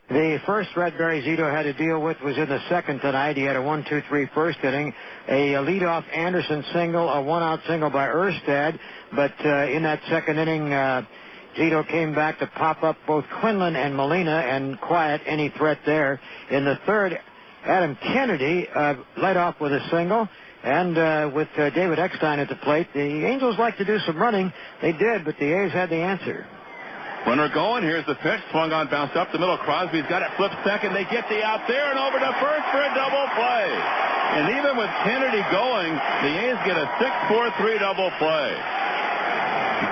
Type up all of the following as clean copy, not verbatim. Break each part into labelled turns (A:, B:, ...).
A: The first threat Barry Zito had to deal with was in the second tonight. He had a 1-2-3 first inning, a leadoff Anderson single, a one-out single by Erstad. But in that second inning, Zito came back to pop up both Quinlan and Molina and quiet any threat there. In the third, Adam Kennedy led off with a single. And with David Eckstein at the plate, the Angels like to do some running. They did, but the A's had the answer.
B: Runner going. Here's the pitch. Swung on, bounced up the middle. Crosby's got it. Flipped second. They get the out there and over to first for a double play. And even with Kennedy going, the A's get a 6-4-3 double play.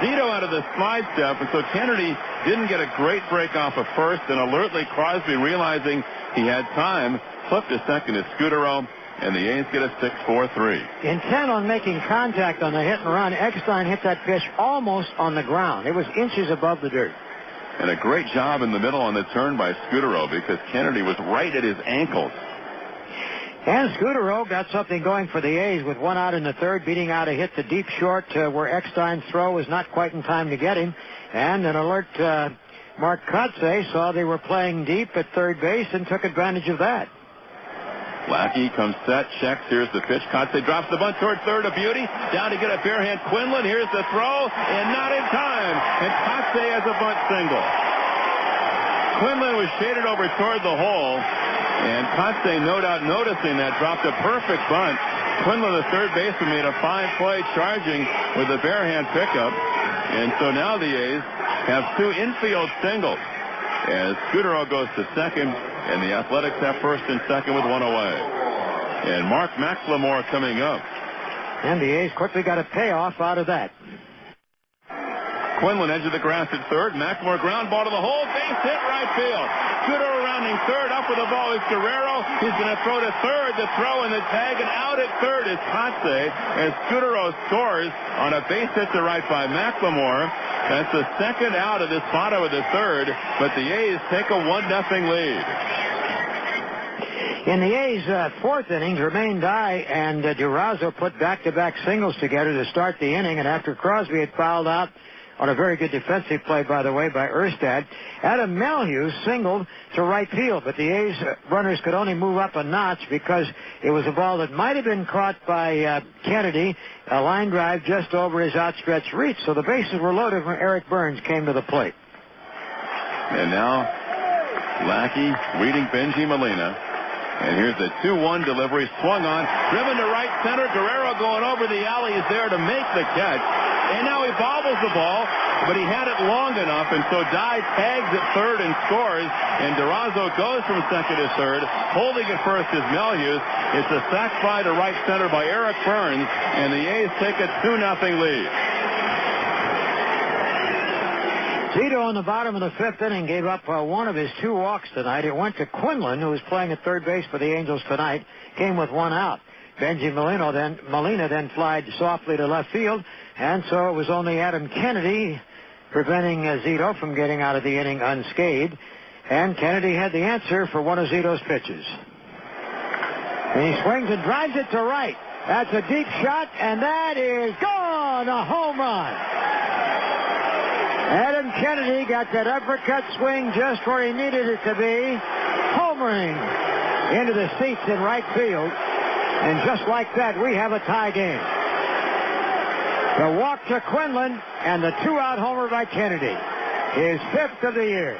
B: Zito out of the slide step, and so Kennedy didn't get a great break off of first, and alertly Crosby, realizing he had time, flipped to second to Scudero, and the A's get a 6-4-3.
A: Intent on making contact on the hit and run, Eckstein hit that pitch almost on the ground. It was inches above the dirt.
B: And a great job in the middle on the turn by Scudero, because Kennedy was right at his ankles.
A: And Scudero got something going for the A's with one out in the third, beating out a hit to deep short where Eckstein's throw was not quite in time to get him. And an alert Mark Kotze saw they were playing deep at third base and took advantage of that.
B: Lackey comes set, checks. Here's the pitch. Kotze drops the bunt toward third. A beauty. Down to get a bare hand. Quinlan. Here's the throw. And not in time. And Kotze has a bunt single. Quinlan was shaded over toward the hole. And Kotze, no doubt noticing that, dropped a perfect bunt. Quinlan, the third baseman, made a fine play charging with a bare hand pickup. And so now the A's have two infield singles as Scudero goes to second, and the Athletics have first and second with one away. And Mark McLemore coming up.
A: And the A's quickly got a payoff out of that.
B: Quinlan edge of the grass at third. McLemore ground ball to the hole. Base hit right field. Scudero rounding third. Up with the ball is Guerrero. He's going to throw to third. The throw and the tag, and out at third is Kotze as Scudero scores on a base hit to right by McLemore. That's the second out of this bottom of the third, but the A's take a 1-0 lead.
A: In the A's fourth inning, Jermaine Dye and Durazo put back-to-back singles together to start the inning, and after Crosby had fouled out on a very good defensive play, by the way, by Erstad, Adam Melhuse singled to right field, but the A's runners could only move up a notch because it was a ball that might have been caught by Kennedy, a line drive just over his outstretched reach, so the bases were loaded when Eric Burns came to the plate.
B: And now Lackey reading Benji Molina. And here's the 2-1 delivery, swung on, driven to right center. Guerrero going over the alley is there to make the catch. And now he bobbles the ball, but he had it long enough, and so Dye tags at third and scores. And Durazo goes from second to third. Holding at first is Melhuse. It's a sac fly to right center by Eric Burns, and the A's take a 2-0 lead.
A: Zito in the bottom of the fifth inning gave up one of his two walks tonight. It went to Quinlan, who was playing at third base for the Angels tonight, came with one out. Benji Molina then flied softly to left field, and so it was only Adam Kennedy preventing Zito from getting out of the inning unscathed. And Kennedy had the answer for one of Zito's pitches. And he swings and drives it to right. That's a deep shot, and that is gone, a home run. Adam Kennedy got that uppercut swing just where he needed it to be, homering into the seats in right field. And just like that, we have a tie game. The walk to Quinlan and the two-out homer by Kennedy, his fifth of the year.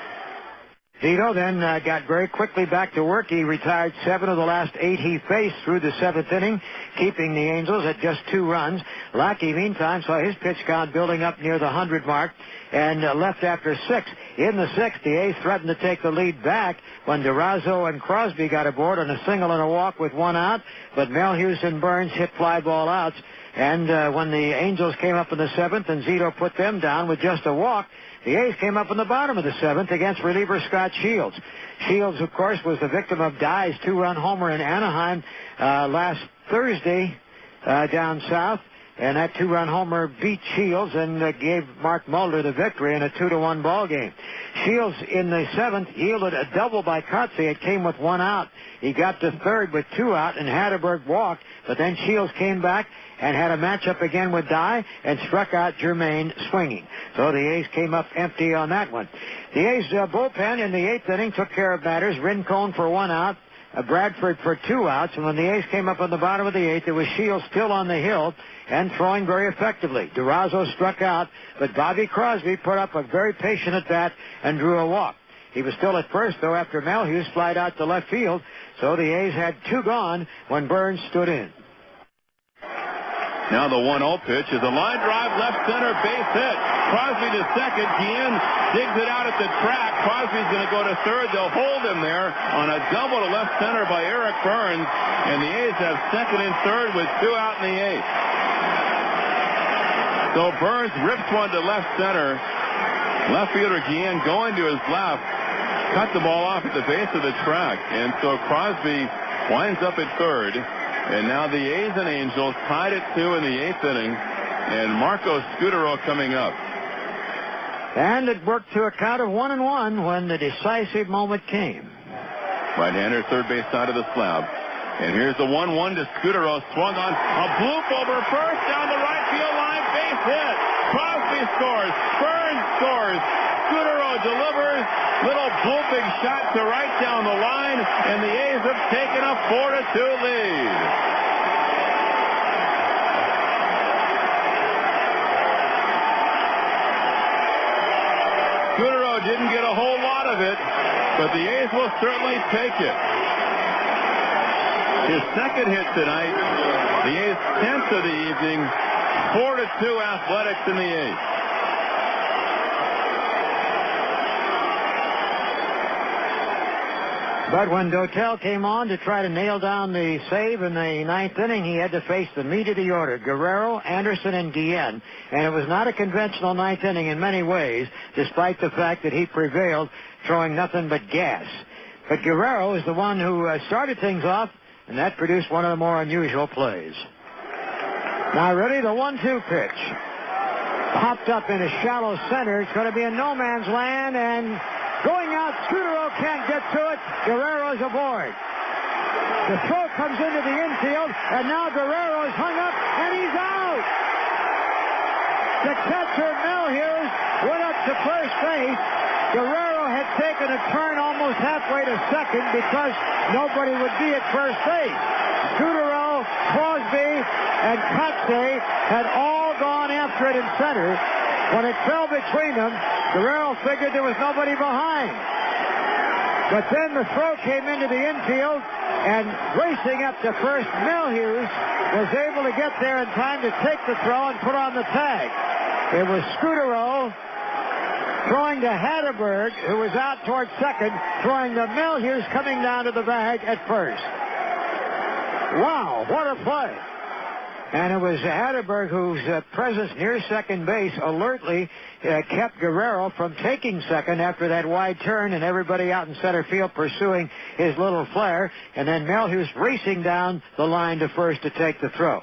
A: Zito then got very quickly back to work. He retired 7 of the last 8 he faced through the 7th inning, keeping the Angels at just 2 runs. Lackey, meantime, saw his pitch count building up near the 100 mark and left after 6. In the 6th, the A's threatened to take the lead back when Durazo and Crosby got aboard on a single and a walk with 1 out, but Melhuse and Burns hit fly ball outs. And when the Angels came up in the 7th and Zito put them down with just a walk, the A's came up in the bottom of the 7th against reliever Scott Shields. Shields, of course, was the victim of Dye's 2-run homer in Anaheim last Thursday down south. and that 2-run homer beat Shields and gave Mark Mulder the victory in a 2-1 ball game. Shields in the 7th yielded a double by Kotze. It came with 1 out. He got to 3rd with 2 out, and Hatterberg walked, but then Shields came back and had a matchup again with Dye and struck out Germain swinging. So the A's came up empty on that one. The A's bullpen in the 8th inning took care of matters. Rincon for 1 out. Bradford for 2 outs, and when the A's came up on the bottom of the 8th, it was Shields still on the hill and throwing very effectively. Durazo struck out, but Bobby Crosby put up a very patient at bat and drew a walk. He was still at first, though, after Melhuse flied out to left field, so the A's had 2 gone when Burns stood in.
B: Now the 1-0 pitch is a line drive, left center, base hit. Crosby to second. Guillen digs it out at the track. Crosby's going to go to third. They'll hold him there on a double to left center by Eric Burns. And the A's have second and third with 2 out in the 8th. So Burns rips one to left center. Left fielder Guillen going to his left. Cut the ball off at the base of the track. And so Crosby winds up at third. And now the A's and Angels tied at 2 in the 8th inning. And Marco Scutaro coming up.
A: And it worked to a count of 1-1 when the decisive moment came.
B: Right-hander, third base side of the slab. And here's the 1-1 to Scutaro. Swung on a bloop over first down the right field line. Base hit. Crosby scores. Burns scores. Scutaro delivers. Little blooping shot to right down the line. And the A's have taken a 4-2 lead. Scutaro didn't get a whole lot of it, but the A's will certainly take it. His second hit tonight, the A's 10th of the evening, 4-2 Athletics in the 8th.
A: But when Dotel came on to try to nail down the save in the 9th inning, he had to face the meat of the order, Guerrero, Anderson, and Guillen. And it was not a conventional 9th inning in many ways, despite the fact that he prevailed, throwing nothing but gas. But Guerrero is the one who started things off, and that produced one of the more unusual plays. Now ready, the 1-2 pitch. Popped up in a shallow center. It's going to be in no man's land, and going out, Scutaro can't get to it. Guerrero's aboard. The throw comes into the infield, and now Guerrero's hung up, and he's out. The catcher, Melhuse, went up to first base. Guerrero had taken a turn almost halfway to second because nobody would be at first base. Scutaro, Crosby, and Kotze had all gone after it in center. When it fell between them, Guerrero figured there was nobody behind. But then the throw came into the infield, and racing up to first, Melhuse was able to get there in time to take the throw and put on the tag. It was Scutaro throwing to Hatterberg, who was out towards second, throwing to Melhuse coming down to the bag at first. Wow, what a play. And it was Hatterberg whose presence near second base alertly kept Guerrero from taking second after that wide turn and everybody out in center field pursuing his little flare, and then Melhuse racing down the line to first to take the throw.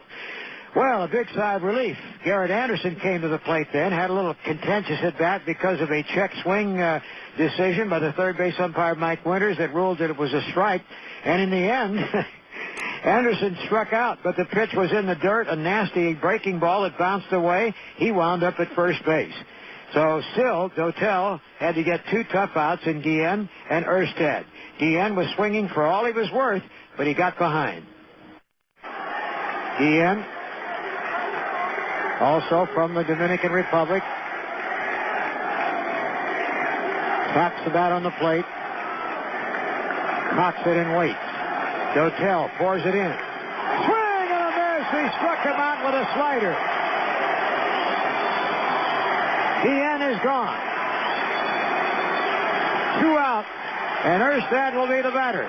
A: Well, a big sigh of relief. Garrett Anderson came to the plate then, had a little contentious at bat because of a check swing decision by the third base umpire Mike Winters that ruled that it was a strike, and in the end Anderson struck out, but the pitch was in the dirt, a nasty breaking ball. It bounced away. He wound up at first base. So still, Dotel had to get 2 tough outs in Guillen and Erstad. Guillen was swinging for all he was worth, but he got behind. Guillen, also from the Dominican Republic, taps the bat on the plate, cocks it and waits. Dotel pours it in. Swing and a miss. He struck him out with a slider. Guillen is gone. 2 out, and Erstad will be the batter.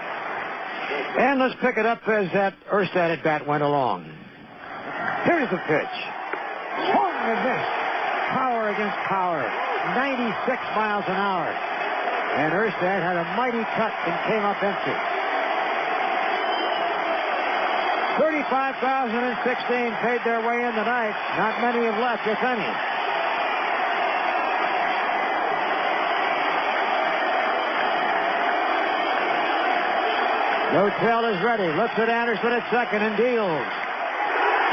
A: And let's pick it up as that Erstad at bat went along. Here's the pitch. Swung and missed. Power against power. 96 miles an hour. And Erstad had a mighty cut and came up empty. 35,016 paid their way in tonight. Not many have left, if any. Dotel is ready. Looks at Anderson at second and deals.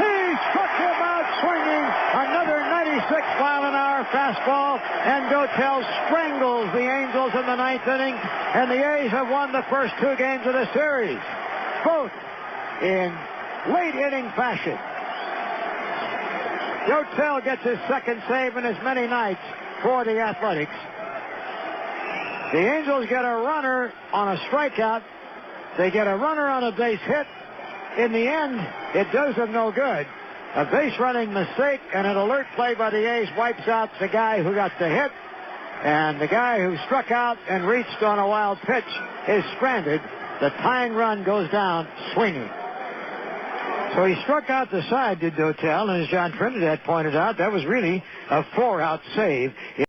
A: He struck him out swinging. Another 96-mile-an-hour fastball. And Dotel strangles the Angels in the ninth inning. And the A's have won the first two games of the series. Both in late inning fashion. Dotel gets his second save in as many nights for the Athletics. The Angels get a runner on a strikeout. They get a runner on a base hit. In the end, it does them no good. A base-running mistake and an alert play by the A's wipes out the guy who got the hit. And the guy who struck out and reached on a wild pitch is stranded. The tying run goes down swinging. So he struck out the side, did Dotel, and as John Trinidad pointed out, that was really a 4-out save.